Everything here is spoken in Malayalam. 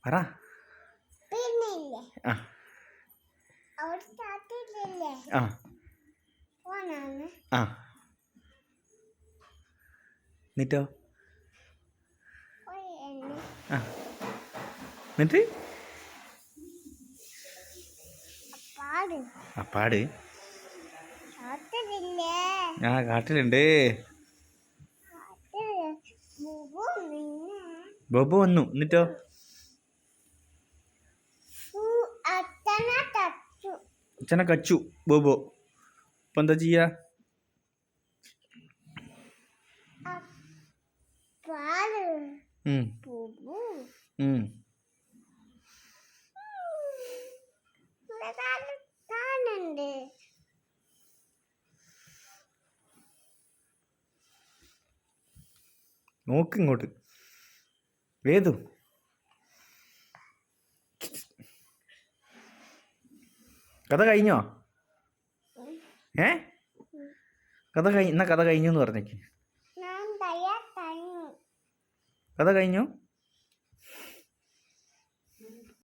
പറ. ആ ആ ആ എന്നിട്ടോ? ആ എന്നിട്ട് പാട്. ആ കാട്ടിലുണ്ട്. ബോബു വന്നു. എന്നിട്ടോ? അച്ഛനെ കച്ചു ബോബോ. ഇപ്പൊ എന്താ ചെയ്യാ? നോക്ക് ഇങ്ങോട്ട്. വേദു കഥ കഴിഞ്ഞോ? കഥ കഴിഞ്ഞു എന്ന് പറഞ്ഞേക്ക്. കഥ കഴിഞ്ഞു.